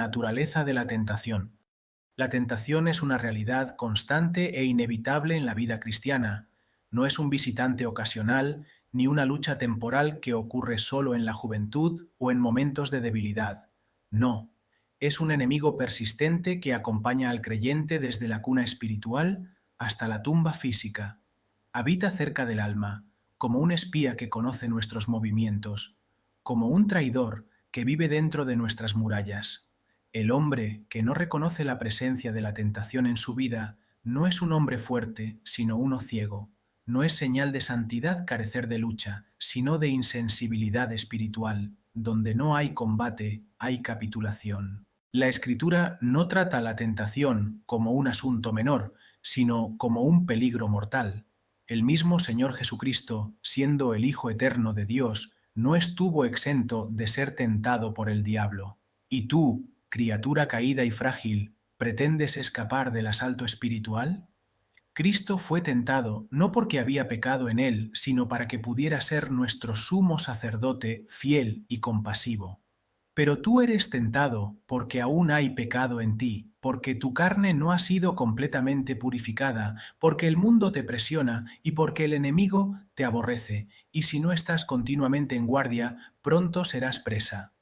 Naturaleza de la tentación. La tentación es una realidad constante e inevitable en la vida cristiana. No es un visitante ocasional ni una lucha temporal que ocurre solo en la juventud o en momentos de debilidad. No, es un enemigo persistente que acompaña al creyente desde la cuna espiritual hasta la tumba física. Habita cerca del alma, como un espía que conoce nuestros movimientos, como un traidor que vive dentro de nuestras murallas. El hombre que no reconoce la presencia de la tentación en su vida no es un hombre fuerte, sino uno ciego. No es señal de santidad carecer de lucha, sino de insensibilidad espiritual. Donde no hay combate, hay capitulación. La Escritura no trata la tentación como un asunto menor, sino como un peligro mortal. El mismo Señor Jesucristo, siendo el Hijo eterno de Dios, no estuvo exento de ser tentado por el diablo. ¿Y tú, criatura caída y frágil, pretendes escapar del asalto espiritual? Cristo fue tentado no porque había pecado en él, sino para que pudiera ser nuestro sumo sacerdote fiel y compasivo. Pero tú eres tentado porque aún hay pecado en ti, porque tu carne no ha sido completamente purificada, porque el mundo te presiona y porque el enemigo te aborrece, y si no estás continuamente en guardia, pronto serás presa.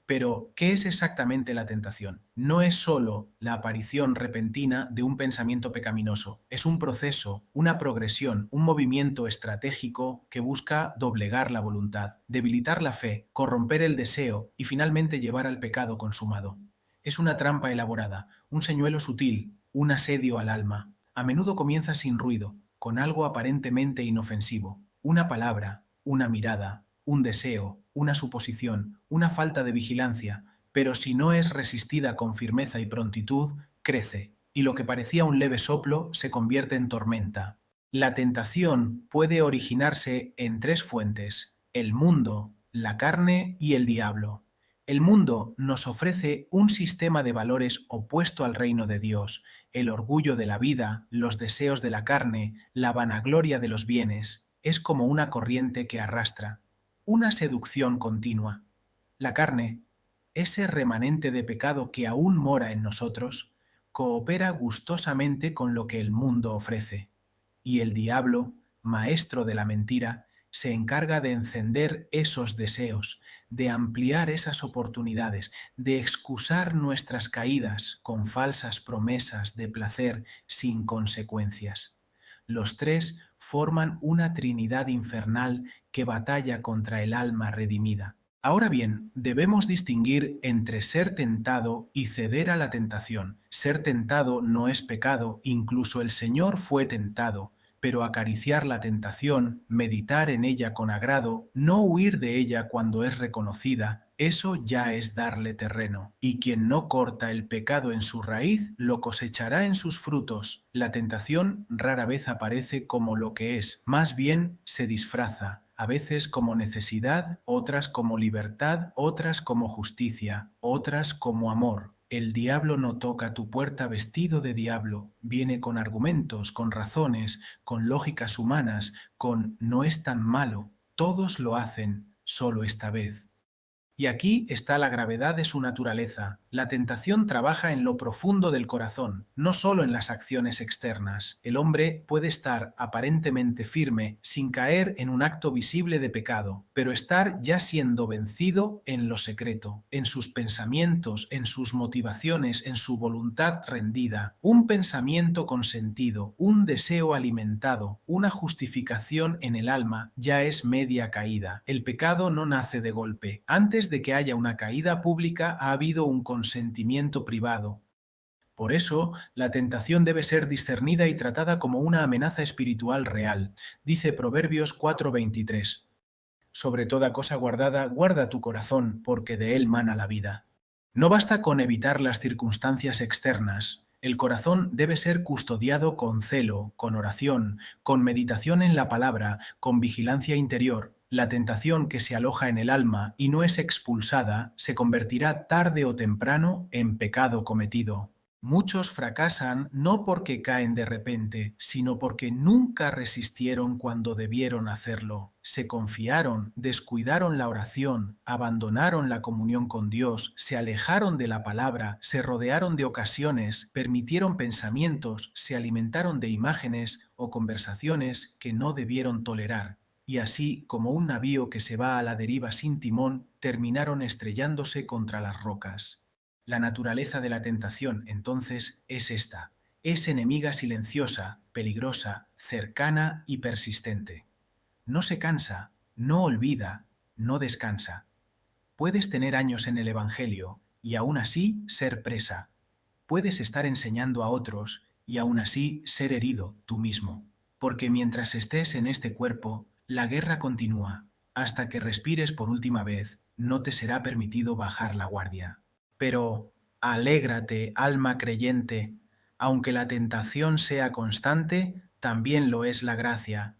Pero, ¿qué es exactamente la tentación? No es sólo la aparición repentina de un pensamiento pecaminoso, es un proceso, una progresión, un movimiento estratégico que busca doblegar la voluntad, debilitar la fe, corromper el deseo y finalmente llevar al pecado consumado. Es una trampa elaborada, un señuelo sutil, un asedio al alma. A menudo comienza sin ruido, con algo aparentemente inofensivo, una palabra, una mirada, un deseo, una suposición, una falta de vigilancia, pero si no es resistida con firmeza y prontitud, crece, y lo que parecía un leve soplo se convierte en tormenta. La tentación puede originarse en tres fuentes: el mundo, la carne y el diablo. El mundo nos ofrece un sistema de valores opuesto al reino de Dios: el orgullo de la vida, los deseos de la carne, la vanagloria de los bienes. Es como una corriente que arrastra, una seducción continua. La carne, ese remanente de pecado que aún mora en nosotros, coopera gustosamente con lo que el mundo ofrece. Y el diablo, maestro de la mentira, se encarga de encender esos deseos, de ampliar esas oportunidades, de excusar nuestras caídas con falsas promesas de placer sin consecuencias. Los tres forman una trinidad infernal que batalla contra el alma redimida. Ahora bien, debemos distinguir entre ser tentado y ceder a la tentación. Ser tentado no es pecado, incluso el Señor fue tentado, pero acariciar la tentación, meditar en ella con agrado, no huir de ella cuando es reconocida, eso ya es darle terreno. Y quien no corta el pecado en su raíz, lo cosechará en sus frutos. La tentación rara vez aparece como lo que es, más bien se disfraza, a veces como necesidad, otras como libertad, otras como justicia, otras como amor. El diablo no toca tu puerta vestido de diablo, viene con argumentos, con razones, con lógicas humanas, con no es tan malo. Todos lo hacen, solo esta vez. Y aquí está la gravedad de su naturaleza. La tentación trabaja en lo profundo del corazón, no solo en las acciones externas. El hombre puede estar aparentemente firme sin caer en un acto visible de pecado, pero estar ya siendo vencido en lo secreto, en sus pensamientos, en sus motivaciones, en su voluntad rendida. Un pensamiento con sentido, un deseo alimentado, una justificación en el alma ya es media caída. El pecado no nace de golpe. Antes de que haya una caída pública ha habido un consentimiento privado. Por eso, la tentación debe ser discernida y tratada como una amenaza espiritual real. Dice Proverbios 4:23. Sobre toda cosa guardada, guarda tu corazón, porque de él mana la vida. No basta con evitar las circunstancias externas. El corazón debe ser custodiado con celo, con oración, con meditación en la palabra, con vigilancia interior. La tentación que se aloja en el alma y no es expulsada se convertirá tarde o temprano en pecado cometido. Muchos fracasan no porque caen de repente, sino porque nunca resistieron cuando debieron hacerlo. Se confiaron, descuidaron la oración, abandonaron la comunión con Dios, se alejaron de la palabra, se rodearon de ocasiones, permitieron pensamientos, se alimentaron de imágenes o conversaciones que no debieron tolerar. Y así, como un navío que se va a la deriva sin timón, terminaron estrellándose contra las rocas. La naturaleza de la tentación, entonces, es esta. Es enemiga silenciosa, peligrosa, cercana y persistente. No se cansa, no olvida, no descansa. Puedes tener años en el Evangelio y aún así ser presa. Puedes estar enseñando a otros y aún así ser herido tú mismo. Porque mientras estés en este cuerpo, la guerra continúa. Hasta que respires por última vez, no te será permitido bajar la guardia. Pero alégrate, alma creyente, aunque la tentación sea constante, también lo es la gracia.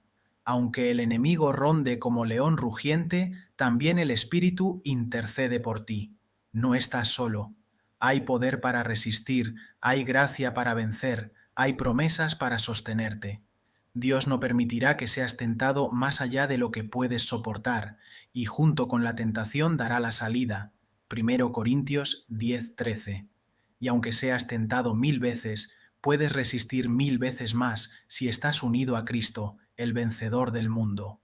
Aunque el enemigo ronde como león rugiente, también el Espíritu intercede por ti. No estás solo. Hay poder para resistir, hay gracia para vencer, hay promesas para sostenerte. Dios no permitirá que seas tentado más allá de lo que puedes soportar, y junto con la tentación dará la salida. 1 Corintios 10:13. Y aunque seas tentado 1000 veces, puedes resistir 1000 veces más si estás unido a Cristo, el vencedor del mundo.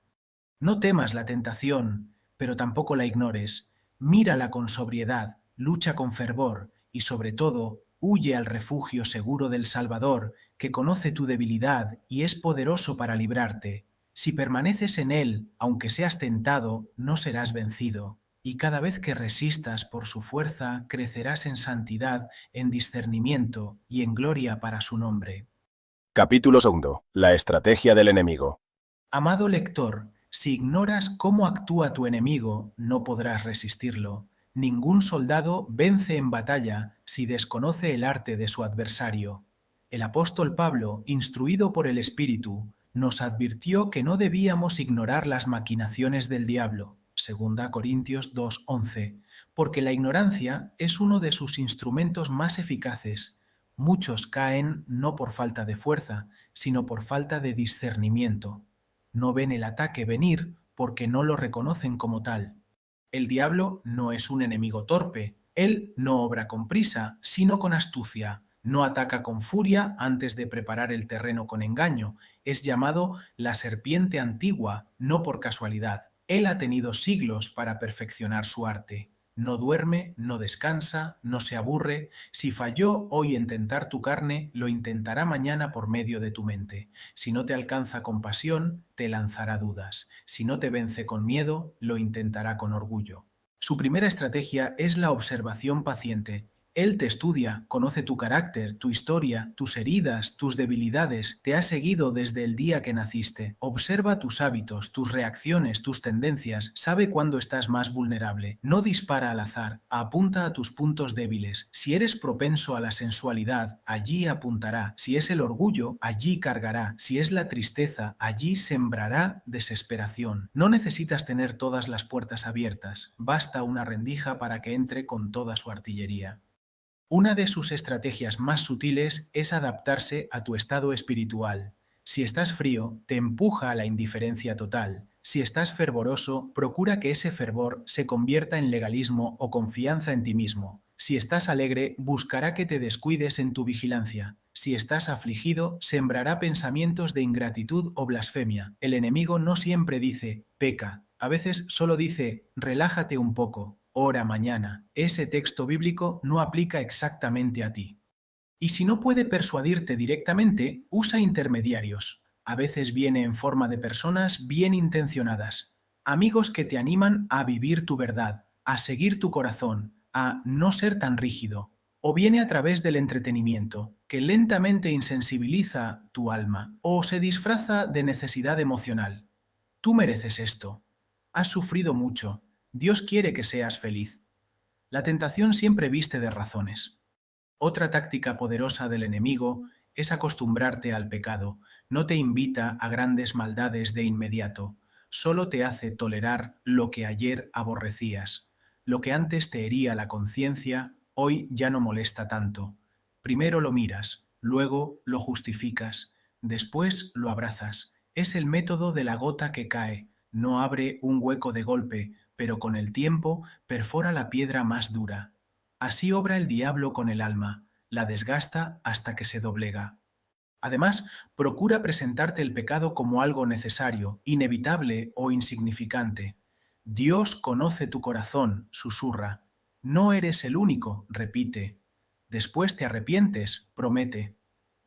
No temas la tentación, pero tampoco la ignores. Mírala con sobriedad, lucha con fervor y sobre todo, huye al refugio seguro del Salvador, que conoce tu debilidad y es poderoso para librarte. Si permaneces en Él, aunque seas tentado, no serás vencido. Y cada vez que resistas por su fuerza, crecerás en santidad, en discernimiento y en gloria para su nombre. Capítulo 2. La estrategia del enemigo. Amado lector, si ignoras cómo actúa tu enemigo, no podrás resistirlo. Ningún soldado vence en batalla si desconoce el arte de su adversario. El apóstol Pablo, instruido por el Espíritu, nos advirtió que no debíamos ignorar las maquinaciones del diablo. 2 Corintios 2:11, porque la ignorancia es uno de sus instrumentos más eficaces. Muchos caen no por falta de fuerza, sino por falta de discernimiento. No ven el ataque venir porque no lo reconocen como tal. El diablo no es un enemigo torpe. Él no obra con prisa, sino con astucia. No ataca con furia antes de preparar el terreno con engaño. Es llamado la serpiente antigua, no por casualidad. Él ha tenido siglos para perfeccionar su arte. No duerme, no descansa, no se aburre. Si falló hoy en tentar tu carne, lo intentará mañana por medio de tu mente. Si no te alcanza con pasión, te lanzará dudas. Si no te vence con miedo, lo intentará con orgullo. Su primera estrategia es la observación paciente. Él te estudia, conoce tu carácter, tu historia, tus heridas, tus debilidades, te ha seguido desde el día que naciste. Observa tus hábitos, tus reacciones, tus tendencias, sabe cuándo estás más vulnerable. No dispara al azar, apunta a tus puntos débiles. Si eres propenso a la sensualidad, allí apuntará. Si es el orgullo, allí cargará. Si es la tristeza, allí sembrará desesperación. No necesitas tener todas las puertas abiertas, basta una rendija para que entre con toda su artillería. Una de sus estrategias más sutiles es adaptarse a tu estado espiritual. Si estás frío, te empuja a la indiferencia total. Si estás fervoroso, procura que ese fervor se convierta en legalismo o confianza en ti mismo. Si estás alegre, buscará que te descuides en tu vigilancia. Si estás afligido, sembrará pensamientos de ingratitud o blasfemia. El enemigo no siempre dice, peca. A veces solo dice, relájate un poco, ora mañana. Ese texto bíblico no aplica exactamente a ti. Y si no puede persuadirte directamente, usa intermediarios. A veces viene en forma de personas bien intencionadas. Amigos que te animan a vivir tu verdad, a seguir tu corazón, a no ser tan rígido. O viene a través del entretenimiento, que lentamente insensibiliza tu alma, o se disfraza de necesidad emocional. Tú mereces esto. Has sufrido mucho. Dios quiere que seas feliz. La tentación siempre viste de razones. Otra táctica poderosa del enemigo es acostumbrarte al pecado. No te invita a grandes maldades de inmediato. Solo te hace tolerar lo que ayer aborrecías. Lo que antes te hería la conciencia, hoy ya no molesta tanto. Primero lo miras, luego lo justificas, después lo abrazas. Es el método de la gota que cae. No abre un hueco de golpe, pero con el tiempo perfora la piedra más dura. Así obra el diablo con el alma, la desgasta hasta que se doblega. Además, procura presentarte el pecado como algo necesario, inevitable o insignificante. Dios conoce tu corazón, susurra. No eres el único, repite. Después te arrepientes, promete.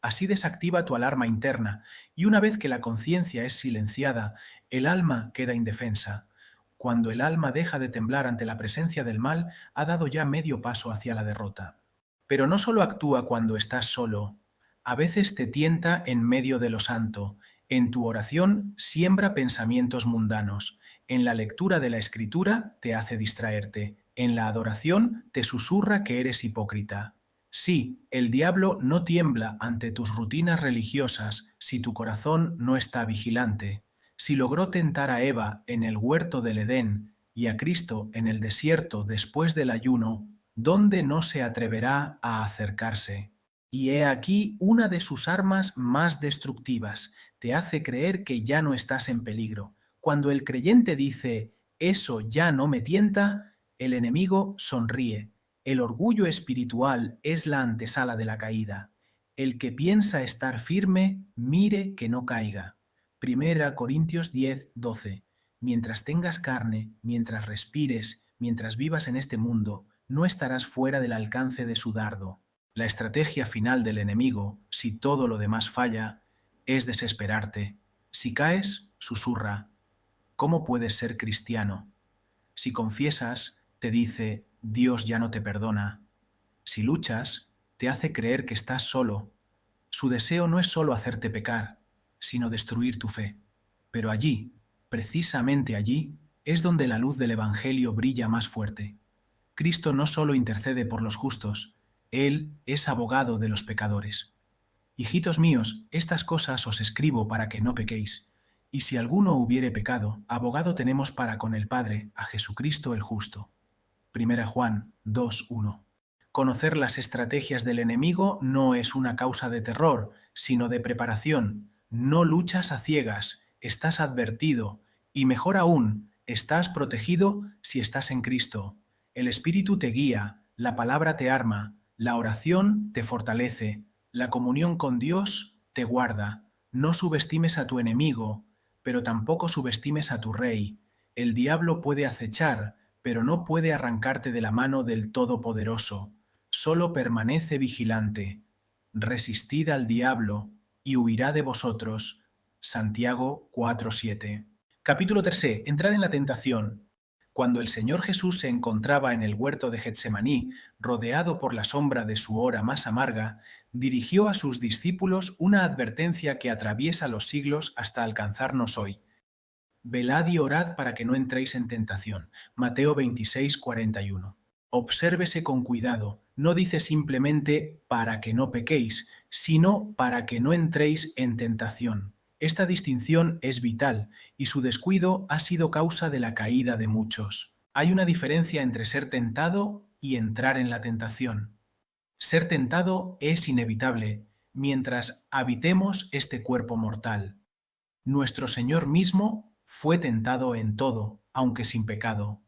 Así desactiva tu alarma interna, y una vez que la conciencia es silenciada, el alma queda indefensa. Cuando el alma deja de temblar ante la presencia del mal, ha dado ya medio paso hacia la derrota. Pero no solo actúa cuando estás solo, a veces te tienta en medio de lo santo. En tu oración siembra pensamientos mundanos. En la lectura de la Escritura te hace distraerte. En la adoración te susurra que eres hipócrita. Sí, el diablo no tiembla ante tus rutinas religiosas si tu corazón no está vigilante. Si logró tentar a Eva en el huerto del Edén y a Cristo en el desierto después del ayuno, ¿dónde no se atreverá a acercarse? Y he aquí una de sus armas más destructivas. Te hace creer que ya no estás en peligro. Cuando el creyente dice, eso ya no me tienta, el enemigo sonríe. El orgullo espiritual es la antesala de la caída. El que piensa estar firme, mire que no caiga. Primera Corintios 10, 12. Mientras tengas carne, mientras respires, mientras vivas en este mundo, no estarás fuera del alcance de su dardo. La estrategia final del enemigo, si todo lo demás falla, es desesperarte. Si caes, susurra, ¿cómo puedes ser cristiano? Si confiesas, te dice, Dios ya no te perdona. Si luchas, te hace creer que estás solo. Su deseo no es solo hacerte pecar, sino destruir tu fe. Pero allí, precisamente allí, es donde la luz del Evangelio brilla más fuerte. Cristo no solo intercede por los justos, Él es abogado de los pecadores. Hijitos míos, estas cosas os escribo para que no pequéis. Y si alguno hubiere pecado, abogado tenemos para con el Padre, a Jesucristo el justo. Primera Juan 2:1. Conocer las estrategias del enemigo no es una causa de terror, sino de preparación. No luchas a ciegas, estás advertido, y mejor aún, estás protegido si estás en Cristo. El Espíritu te guía, la palabra te arma, la oración te fortalece, la comunión con Dios te guarda. No subestimes a tu enemigo, pero tampoco subestimes a tu rey. El diablo puede acechar, pero no puede arrancarte de la mano del Todopoderoso. Solo permanece vigilante. Resistid al diablo, y huirá de vosotros. Santiago 4:7. Capítulo 3. Entrar en la tentación. Cuando el Señor Jesús se encontraba en el huerto de Getsemaní, rodeado por la sombra de su hora más amarga, dirigió a sus discípulos una advertencia que atraviesa los siglos hasta alcanzarnos hoy. Velad y orad para que no entréis en tentación. Mateo 26:41. Obsérvese con cuidado. No dice simplemente para que no pequéis, sino para que no entréis en tentación. Esta distinción es vital y su descuido ha sido causa de la caída de muchos. Hay una diferencia entre ser tentado y entrar en la tentación. Ser tentado es inevitable mientras habitemos este cuerpo mortal. Nuestro Señor mismo fue tentado en todo, aunque sin pecado.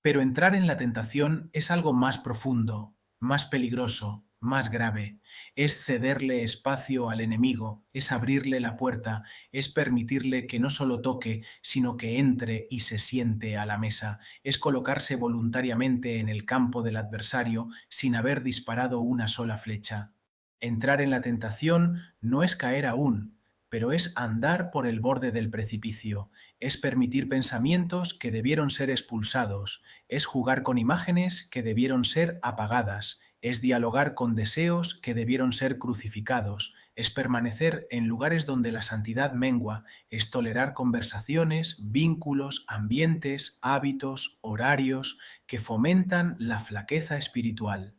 Pero entrar en la tentación es algo más profundo, más peligroso, más grave. Es cederle espacio al enemigo, es abrirle la puerta, es permitirle que no solo toque, sino que entre y se siente a la mesa. Es colocarse voluntariamente en el campo del adversario sin haber disparado una sola flecha. Entrar en la tentación no es caer aún, pero es andar por el borde del precipicio, es permitir pensamientos que debieron ser expulsados, es jugar con imágenes que debieron ser apagadas, es dialogar con deseos que debieron ser crucificados, es permanecer en lugares donde la santidad mengua, es tolerar conversaciones, vínculos, ambientes, hábitos, horarios que fomentan la flaqueza espiritual.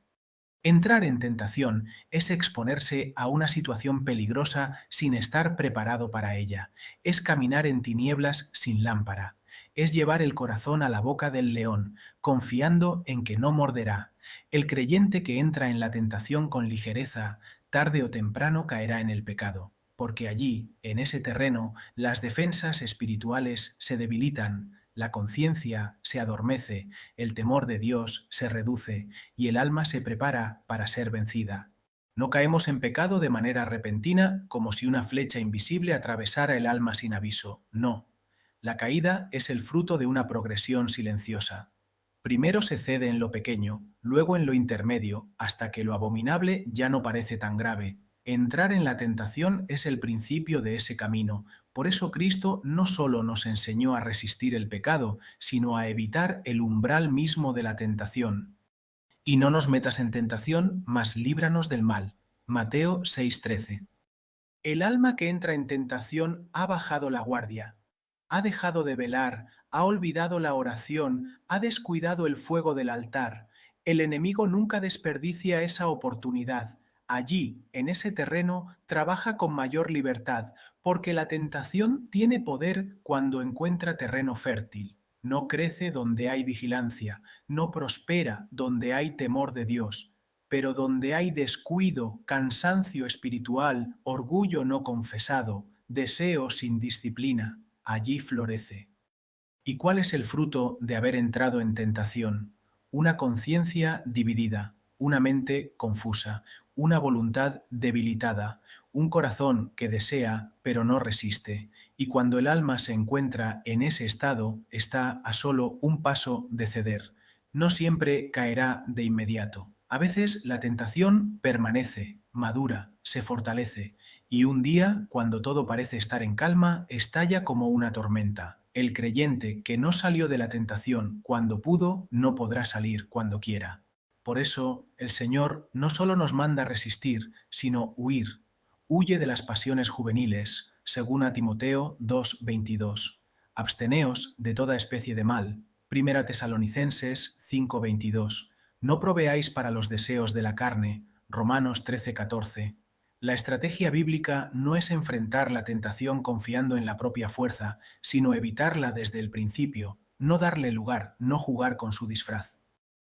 Entrar en tentación es exponerse a una situación peligrosa sin estar preparado para ella. Es caminar en tinieblas sin lámpara. Es llevar el corazón a la boca del león, confiando en que no morderá. El creyente que entra en la tentación con ligereza, tarde o temprano caerá en el pecado, porque allí, en ese terreno, las defensas espirituales se debilitan, la conciencia se adormece, el temor de Dios se reduce y el alma se prepara para ser vencida. No caemos en pecado de manera repentina, como si una flecha invisible atravesara el alma sin aviso. No. La caída es el fruto de una progresión silenciosa. Primero se cede en lo pequeño, luego en lo intermedio, hasta que lo abominable ya no parece tan grave. Entrar en la tentación es el principio de ese camino. Por eso Cristo no solo nos enseñó a resistir el pecado, sino a evitar el umbral mismo de la tentación. Y no nos metas en tentación, mas líbranos del mal. Mateo 6:13. El alma que entra en tentación ha bajado la guardia, ha dejado de velar, ha olvidado la oración, ha descuidado el fuego del altar. El enemigo nunca desperdicia esa oportunidad. Allí, en ese terreno, trabaja con mayor libertad, porque la tentación tiene poder cuando encuentra terreno fértil. No crece donde hay vigilancia, no prospera donde hay temor de Dios. Pero donde hay descuido, cansancio espiritual, orgullo no confesado, deseo sin disciplina, allí florece. ¿Y cuál es el fruto de haber entrado en tentación? Una conciencia dividida, una mente confusa, una voluntad debilitada, un corazón que desea pero no resiste. Y cuando el alma se encuentra en ese estado, está a solo un paso de ceder. No siempre caerá de inmediato. A veces la tentación permanece, madura, se fortalece, y un día, cuando todo parece estar en calma, estalla como una tormenta. El creyente que no salió de la tentación cuando pudo, no podrá salir cuando quiera. Por eso, el Señor no solo nos manda resistir, sino huir. Huye de las pasiones juveniles, según a Timoteo 2:22. Absteneos de toda especie de mal. Primera Tesalonicenses 5:22. No proveáis para los deseos de la carne. Romanos 13:14. La estrategia bíblica no es enfrentar la tentación confiando en la propia fuerza, sino evitarla desde el principio, no darle lugar, no jugar con su disfraz.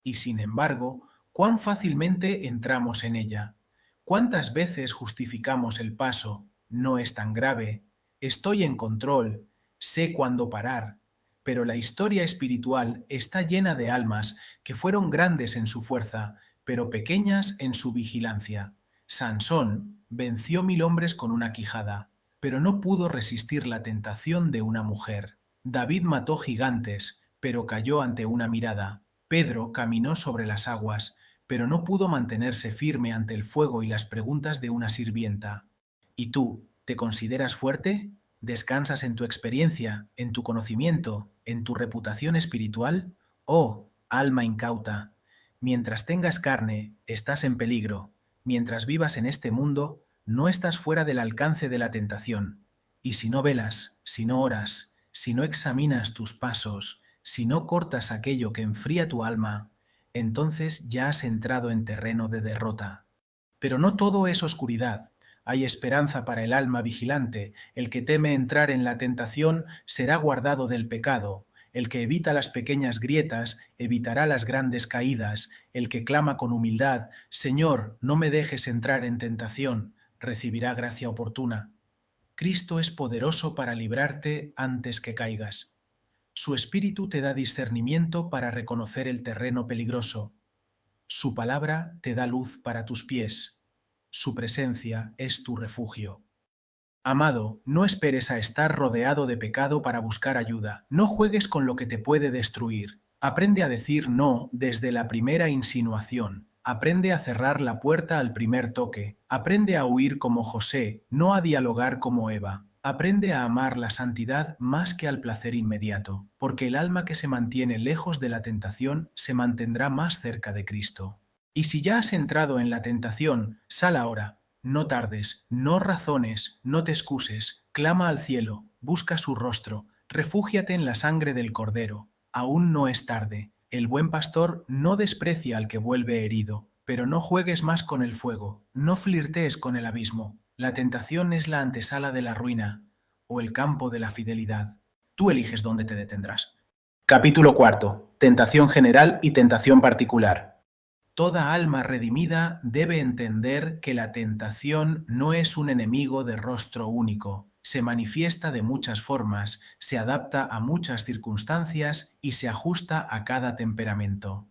Y sin embargo, ¿cuán fácilmente entramos en ella? ¿Cuántas veces justificamos el paso? No es tan grave. Estoy en control. Sé cuándo parar. Pero la historia espiritual está llena de almas que fueron grandes en su fuerza, pero pequeñas en su vigilancia. Sansón venció 1000 hombres con una quijada, pero no pudo resistir la tentación de una mujer. David mató gigantes, pero cayó ante una mirada. Pedro caminó sobre las aguas, pero no pudo mantenerse firme ante el fuego y las preguntas de una sirvienta. ¿Y tú, te consideras fuerte? ¿Descansas en tu experiencia, en tu conocimiento, en tu reputación espiritual? Oh, alma incauta, mientras tengas carne, estás en peligro. Mientras vivas en este mundo, no estás fuera del alcance de la tentación. Y si no velas, si no oras, si no examinas tus pasos, si no cortas aquello que enfría tu alma, entonces ya has entrado en terreno de derrota. Pero no todo es oscuridad. Hay esperanza para el alma vigilante. El que teme entrar en la tentación será guardado del pecado. El que evita las pequeñas grietas evitará las grandes caídas. El que clama con humildad, Señor, no me dejes entrar en tentación, recibirá gracia oportuna. Cristo es poderoso para librarte antes que caigas. Su espíritu te da discernimiento para reconocer el terreno peligroso. Su palabra te da luz para tus pies. Su presencia es tu refugio. Amado, no esperes a estar rodeado de pecado para buscar ayuda. No juegues con lo que te puede destruir. Aprende a decir no desde la primera insinuación. Aprende a cerrar la puerta al primer toque. Aprende a huir como José, no a dialogar como Eva. Aprende a amar la santidad más que al placer inmediato, porque el alma que se mantiene lejos de la tentación se mantendrá más cerca de Cristo. Y si ya has entrado en la tentación, sal ahora. No tardes, no razones, no te excuses, clama al cielo, busca su rostro, refúgiate en la sangre del Cordero. Aún no es tarde. El buen pastor no desprecia al que vuelve herido, pero no juegues más con el fuego, no flirtees con el abismo. La tentación es la antesala de la ruina, o el campo de la fidelidad. Tú eliges dónde te detendrás. Capítulo cuarto. Tentación general y tentación particular. Toda alma redimida debe entender que la tentación no es un enemigo de rostro único. Se manifiesta de muchas formas, se adapta a muchas circunstancias y se ajusta a cada temperamento.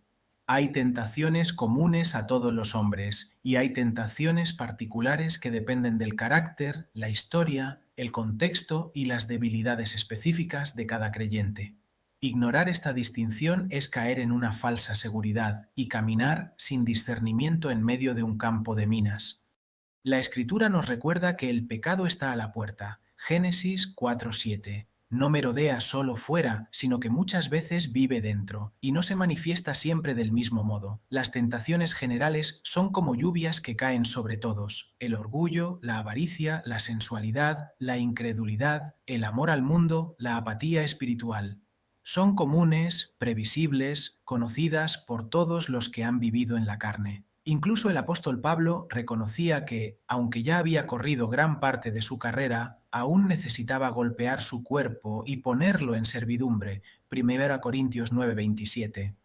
Hay tentaciones comunes a todos los hombres y hay tentaciones particulares que dependen del carácter, la historia, el contexto y las debilidades específicas de cada creyente. Ignorar esta distinción es caer en una falsa seguridad y caminar sin discernimiento en medio de un campo de minas. La Escritura nos recuerda que el pecado está a la puerta. Génesis 4:7. No merodea solo fuera, sino que muchas veces vive dentro, y no se manifiesta siempre del mismo modo. Las tentaciones generales son como lluvias que caen sobre todos. El orgullo, la avaricia, la sensualidad, la incredulidad, el amor al mundo, la apatía espiritual. Son comunes, previsibles, conocidas por todos los que han vivido en la carne. Incluso el apóstol Pablo reconocía que, aunque ya había corrido gran parte de su carrera, aún necesitaba golpear su cuerpo y ponerlo en servidumbre. 1 Corintios 9:27.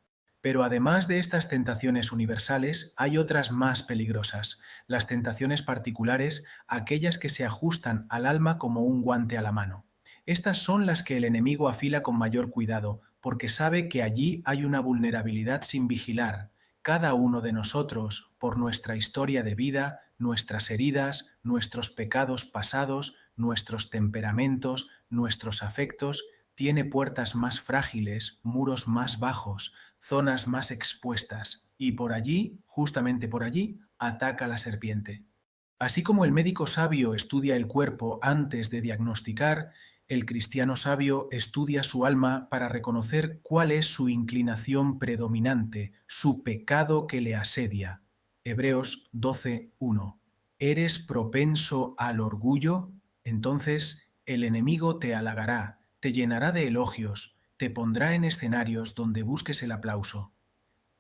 Pero además de estas tentaciones universales, hay otras más peligrosas, las tentaciones particulares, aquellas que se ajustan al alma como un guante a la mano. Estas son las que el enemigo afila con mayor cuidado, porque sabe que allí hay una vulnerabilidad sin vigilar. Cada uno de nosotros, por nuestra historia de vida, nuestras heridas, nuestros pecados pasados, nuestros temperamentos, nuestros afectos, tiene puertas más frágiles, muros más bajos, zonas más expuestas, y por allí, justamente por allí, ataca la serpiente. Así como el médico sabio estudia el cuerpo antes de diagnosticar, el cristiano sabio estudia su alma para reconocer cuál es su inclinación predominante, su pecado que le asedia. Hebreos 12:1. ¿Eres propenso al orgullo? Entonces el enemigo te halagará, te llenará de elogios, te pondrá en escenarios donde busques el aplauso.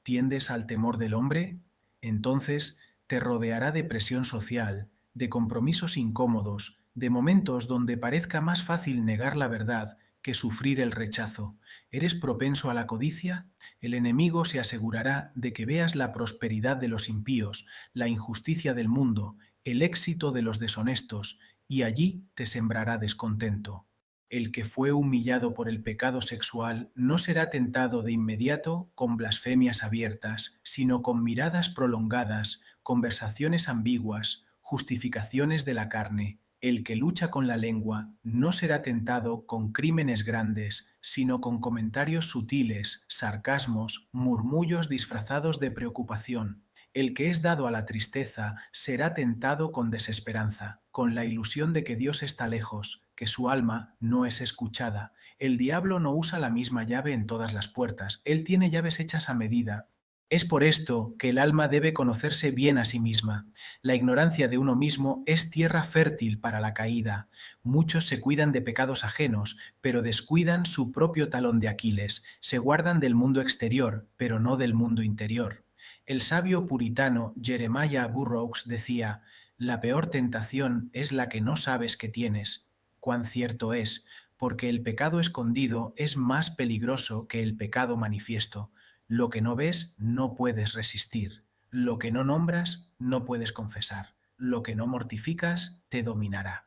¿Tiendes al temor del hombre? Entonces te rodeará de presión social, de compromisos incómodos, de momentos donde parezca más fácil negar la verdad que sufrir el rechazo. ¿Eres propenso a la codicia? El enemigo se asegurará de que veas la prosperidad de los impíos, la injusticia del mundo, el éxito de los deshonestos, y allí te sembrará descontento. El que fue humillado por el pecado sexual no será tentado de inmediato con blasfemias abiertas, sino con miradas prolongadas, conversaciones ambiguas, justificaciones de la carne. El que lucha con la lengua no será tentado con crímenes grandes, sino con comentarios sutiles, sarcasmos, murmullos disfrazados de preocupación. El que es dado a la tristeza será tentado con desesperanza, con la ilusión de que Dios está lejos, que su alma no es escuchada. El diablo no usa la misma llave en todas las puertas, él tiene llaves hechas a medida. Es por esto que el alma debe conocerse bien a sí misma. La ignorancia de uno mismo es tierra fértil para la caída. Muchos se cuidan de pecados ajenos, pero descuidan su propio talón de Aquiles. Se guardan del mundo exterior, pero no del mundo interior. El sabio puritano Jeremiah Burroughs decía: «La peor tentación es la que no sabes que tienes». Cuán cierto es, porque el pecado escondido es más peligroso que el pecado manifiesto. Lo que no ves no puedes resistir. Lo que no nombras no puedes confesar. Lo que no mortificas te dominará.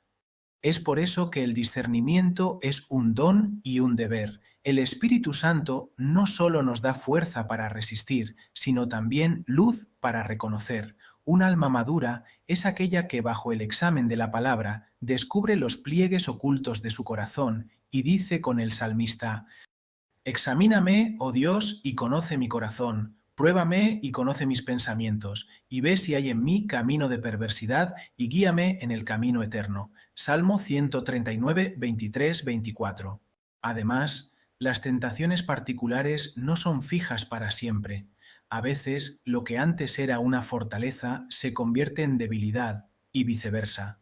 Es por eso que el discernimiento es un don y un deber. El Espíritu Santo no solo nos da fuerza para resistir, sino también luz para reconocer. Un alma madura es aquella que bajo el examen de la palabra descubre los pliegues ocultos de su corazón y dice con el salmista: «Examíname, oh Dios, y conoce mi corazón. Pruébame y conoce mis pensamientos, y ve si hay en mí camino de perversidad, y guíame en el camino eterno». Salmo 139, 23, 24. Además, las tentaciones particulares no son fijas para siempre. A veces, lo que antes era una fortaleza se convierte en debilidad, y viceversa.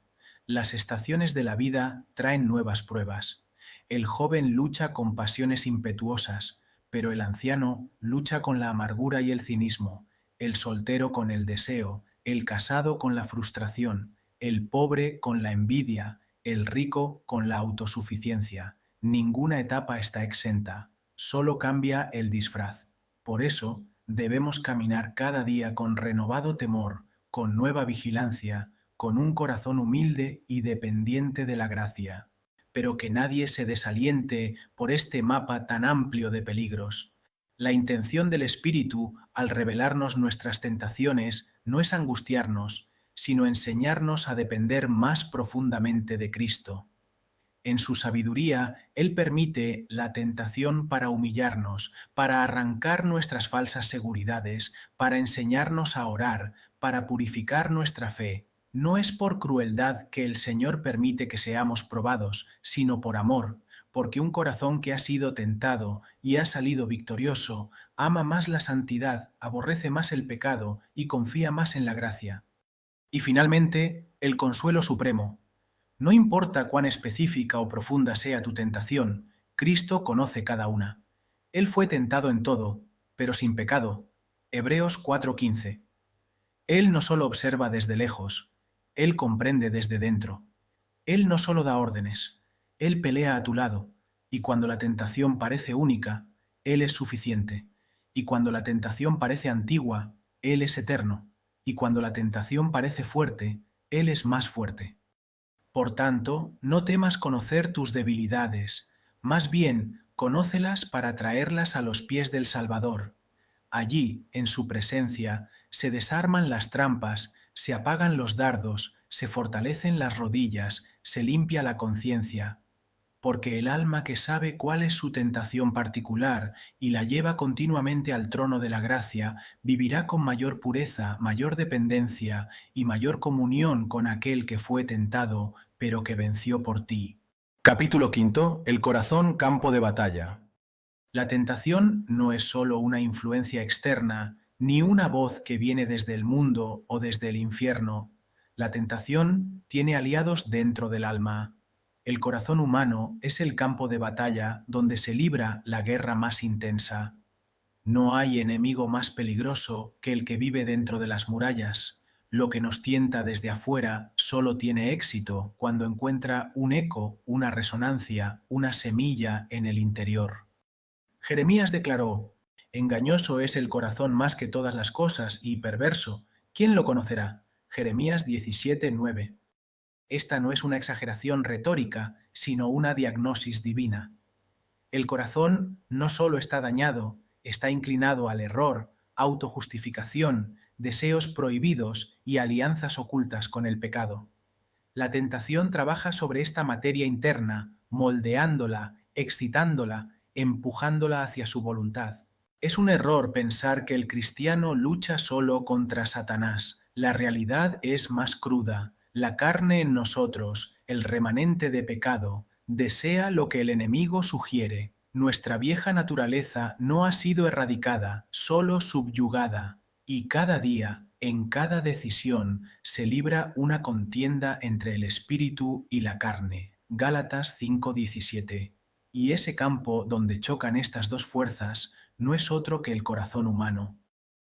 Las estaciones de la vida traen nuevas pruebas. El joven lucha con pasiones impetuosas, pero el anciano lucha con la amargura y el cinismo, el soltero con el deseo, el casado con la frustración, el pobre con la envidia, el rico con la autosuficiencia. Ninguna etapa está exenta, solo cambia el disfraz. Por eso, debemos caminar cada día con renovado temor, con nueva vigilancia, con un corazón humilde y dependiente de la gracia. Pero que nadie se desaliente por este mapa tan amplio de peligros. La intención del Espíritu, al revelarnos nuestras tentaciones, no es angustiarnos, sino enseñarnos a depender más profundamente de Cristo. En su sabiduría, Él permite la tentación para humillarnos, para arrancar nuestras falsas seguridades, para enseñarnos a orar, para purificar nuestra fe. No es por crueldad que el Señor permite que seamos probados, sino por amor, porque un corazón que ha sido tentado y ha salido victorioso, ama más la santidad, aborrece más el pecado y confía más en la gracia. Y finalmente, el consuelo supremo. No importa cuán específica o profunda sea tu tentación, Cristo conoce cada una. Él fue tentado en todo, pero sin pecado. Hebreos 4:15. Él no solo observa desde lejos, Él comprende desde dentro. Él no solo da órdenes, Él pelea a tu lado, y cuando la tentación parece única, Él es suficiente. Y cuando la tentación parece antigua, Él es eterno. Y cuando la tentación parece fuerte, Él es más fuerte. Por tanto, no temas conocer tus debilidades, más bien, conócelas para traerlas a los pies del Salvador. Allí, en su presencia, se desarman las trampas, se apagan los dardos, se fortalecen las rodillas, se limpia la conciencia. Porque el alma que sabe cuál es su tentación particular y la lleva continuamente al trono de la gracia, vivirá con mayor pureza, mayor dependencia y mayor comunión con aquel que fue tentado, pero que venció por ti. Capítulo quinto. El corazón, campo de batalla. La tentación no es sólo una influencia externa, ni una voz que viene desde el mundo o desde el infierno. La tentación tiene aliados dentro del alma. El corazón humano es el campo de batalla donde se libra la guerra más intensa. No hay enemigo más peligroso que el que vive dentro de las murallas. Lo que nos tienta desde afuera solo tiene éxito cuando encuentra un eco, una resonancia, una semilla en el interior. Jeremías declaró: «Engañoso es el corazón más que todas las cosas y perverso. ¿Quién lo conocerá?». Jeremías 17:9. Esta no es una exageración retórica, sino una diagnosis divina. El corazón no solo está dañado, está inclinado al error, autojustificación, deseos prohibidos y alianzas ocultas con el pecado. La tentación trabaja sobre esta materia interna, moldeándola, excitándola, empujándola hacia su voluntad. Es un error pensar que el cristiano lucha solo contra Satanás. La realidad es más cruda. La carne en nosotros, el remanente de pecado, desea lo que el enemigo sugiere. Nuestra vieja naturaleza no ha sido erradicada, solo subyugada. Y cada día, en cada decisión, se libra una contienda entre el espíritu y la carne. Gálatas 5:17. Y ese campo donde chocan estas dos fuerzas no es otro que el corazón humano.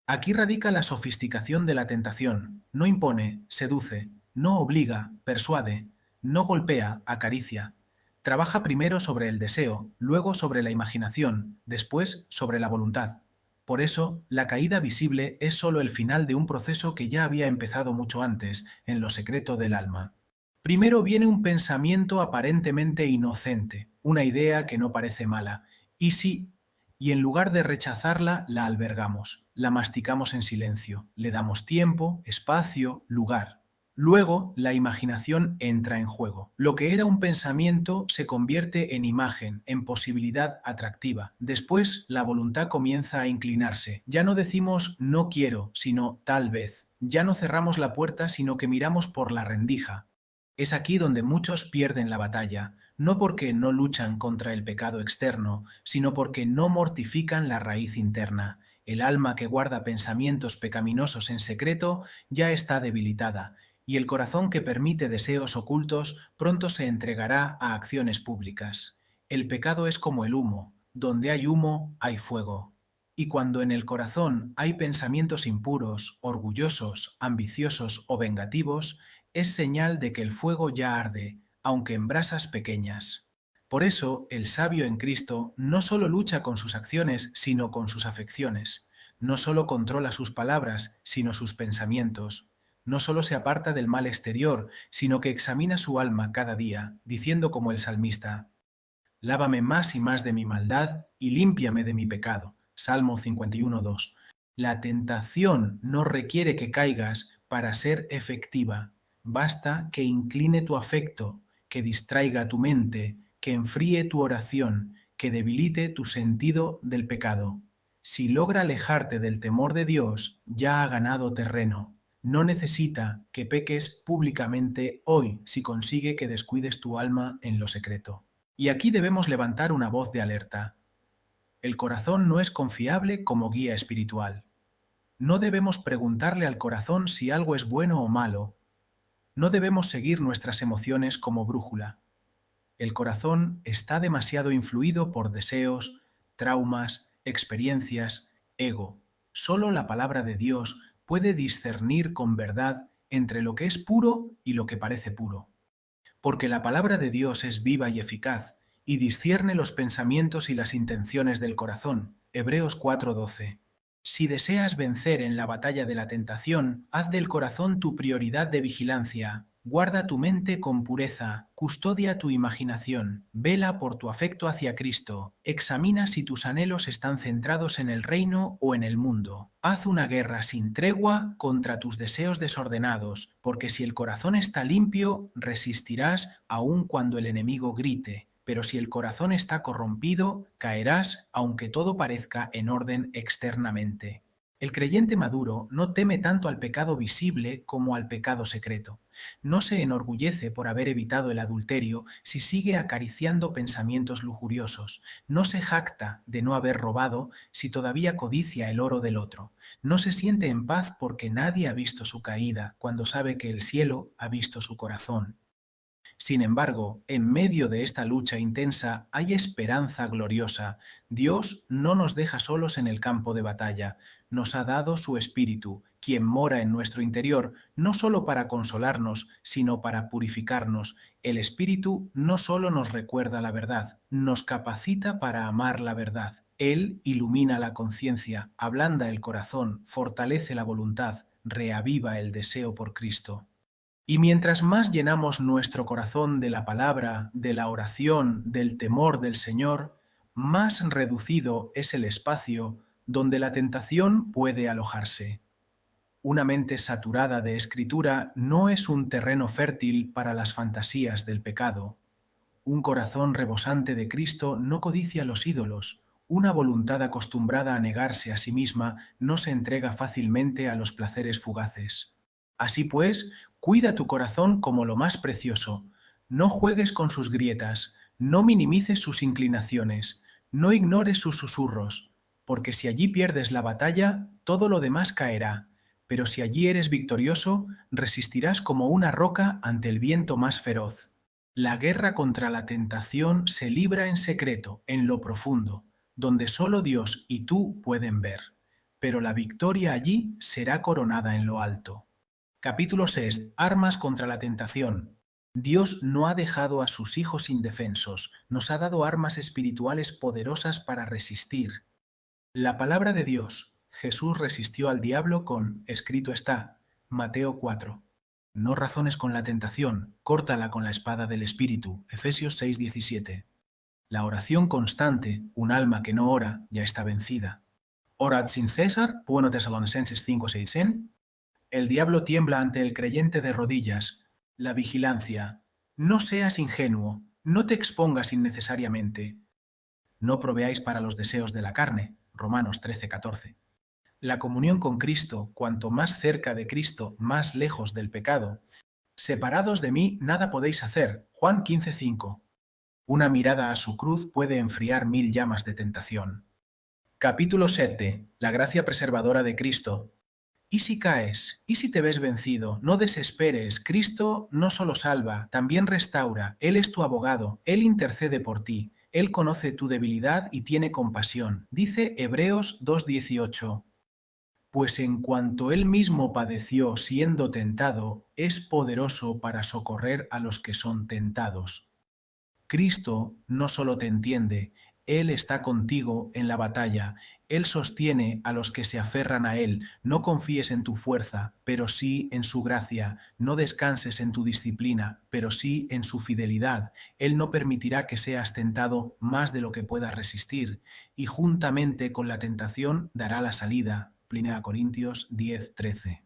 Aquí radica la sofisticación de la tentación. No impone, seduce, no obliga, persuade, no golpea, acaricia. Trabaja primero sobre el deseo, luego sobre la imaginación, después sobre la voluntad. Por eso, la caída visible es sólo el final de un proceso que ya había empezado mucho antes, en lo secreto del alma. Primero viene un pensamiento aparentemente inocente, una idea que no parece mala, y sí, y en lugar de rechazarla, la albergamos, la masticamos en silencio, le damos tiempo, espacio, lugar. Luego, la imaginación entra en juego. Lo que era un pensamiento se convierte en imagen, en posibilidad atractiva. Después, la voluntad comienza a inclinarse. Ya no decimos no quiero, sino tal vez. Ya no cerramos la puerta, sino que miramos por la rendija. Es aquí donde muchos pierden la batalla, no porque no luchan contra el pecado externo, sino porque no mortifican la raíz interna. El alma que guarda pensamientos pecaminosos en secreto ya está debilitada, y el corazón que permite deseos ocultos pronto se entregará a acciones públicas. El pecado es como el humo, donde hay humo hay fuego. Y cuando en el corazón hay pensamientos impuros, orgullosos, ambiciosos o vengativos, es señal de que el fuego ya arde, aunque en brasas pequeñas. Por eso, el sabio en Cristo no solo lucha con sus acciones, sino con sus afecciones. No solo controla sus palabras, sino sus pensamientos. No solo se aparta del mal exterior, sino que examina su alma cada día, diciendo como el salmista: Lávame más y más de mi maldad y límpiame de mi pecado. Salmo 51:2. La tentación no requiere que caigas para ser efectiva. Basta que incline tu afecto, que distraiga tu mente, que enfríe tu oración, que debilite tu sentido del pecado. Si logra alejarte del temor de Dios, ya ha ganado terreno. No necesita que peques públicamente hoy si consigue que descuides tu alma en lo secreto. Y aquí debemos levantar una voz de alerta. El corazón no es confiable como guía espiritual. No debemos preguntarle al corazón si algo es bueno o malo. No debemos seguir nuestras emociones como brújula. El corazón está demasiado influido por deseos, traumas, experiencias, ego. Solo la palabra de Dios puede discernir con verdad entre lo que es puro y lo que parece puro. Porque la palabra de Dios es viva y eficaz, y discierne los pensamientos y las intenciones del corazón. Hebreos 4:12. Si deseas vencer en la batalla de la tentación, haz del corazón tu prioridad de vigilancia. Guarda tu mente con pureza, custodia tu imaginación, vela por tu afecto hacia Cristo, examina si tus anhelos están centrados en el reino o en el mundo. Haz una guerra sin tregua contra tus deseos desordenados, porque si el corazón está limpio, resistirás aun cuando el enemigo grite. Pero si el corazón está corrompido, caerás aunque todo parezca en orden externamente. El creyente maduro no teme tanto al pecado visible como al pecado secreto. No se enorgullece por haber evitado el adulterio si sigue acariciando pensamientos lujuriosos. No se jacta de no haber robado si todavía codicia el oro del otro. No se siente en paz porque nadie ha visto su caída cuando sabe que el cielo ha visto su corazón. Sin embargo, en medio de esta lucha intensa hay esperanza gloriosa. Dios no nos deja solos en el campo de batalla. Nos ha dado su Espíritu, quien mora en nuestro interior, no solo para consolarnos, sino para purificarnos. El Espíritu no solo nos recuerda la verdad, nos capacita para amar la verdad. Él ilumina la conciencia, ablanda el corazón, fortalece la voluntad, reaviva el deseo por Cristo. Y mientras más llenamos nuestro corazón de la palabra, de la oración, del temor del Señor, más reducido es el espacio donde la tentación puede alojarse. Una mente saturada de escritura no es un terreno fértil para las fantasías del pecado. Un corazón rebosante de Cristo no codicia los ídolos. Una voluntad acostumbrada a negarse a sí misma no se entrega fácilmente a los placeres fugaces. Así pues, cuida tu corazón como lo más precioso. No juegues con sus grietas, no minimices sus inclinaciones, no ignores sus susurros, porque si allí pierdes la batalla, todo lo demás caerá. Pero si allí eres victorioso, resistirás como una roca ante el viento más feroz. La guerra contra la tentación se libra en secreto, en lo profundo, donde solo Dios y tú pueden ver, pero la victoria allí será coronada en lo alto. Capítulo 6. Armas contra la tentación. Dios no ha dejado a sus hijos indefensos, nos ha dado armas espirituales poderosas para resistir. La palabra de Dios. Jesús resistió al diablo con escrito está. Mateo 4. No razones con la tentación, córtala con la espada del Espíritu. Efesios 6:17. La oración constante, un alma que no ora, ya está vencida. Orad sin cesar, 1 Tesalonicenses 5:6. El diablo tiembla ante el creyente de rodillas. La vigilancia. No seas ingenuo, no te expongas innecesariamente. No proveáis para los deseos de la carne. Romanos 13:14. La comunión con Cristo, cuanto más cerca de Cristo, más lejos del pecado. Separados de mí, nada podéis hacer. Juan 15:5. Una mirada a su cruz puede enfriar 1000 llamas de tentación. Capítulo 7. La gracia preservadora de Cristo. ¿Y si caes? ¿Y si te ves vencido? No desesperes. Cristo no solo salva, también restaura. Él es tu abogado. Él intercede por ti. Él conoce tu debilidad y tiene compasión. Dice Hebreos 2:18. Pues en cuanto Él mismo padeció siendo tentado, es poderoso para socorrer a los que son tentados. Cristo no solo te entiende, Él está contigo en la batalla. Él sostiene a los que se aferran a Él. No confíes en tu fuerza, pero sí en su gracia. No descanses en tu disciplina, pero sí en su fidelidad. Él no permitirá que seas tentado más de lo que puedas resistir, y juntamente con la tentación dará la salida. 1 Corintios 10:13.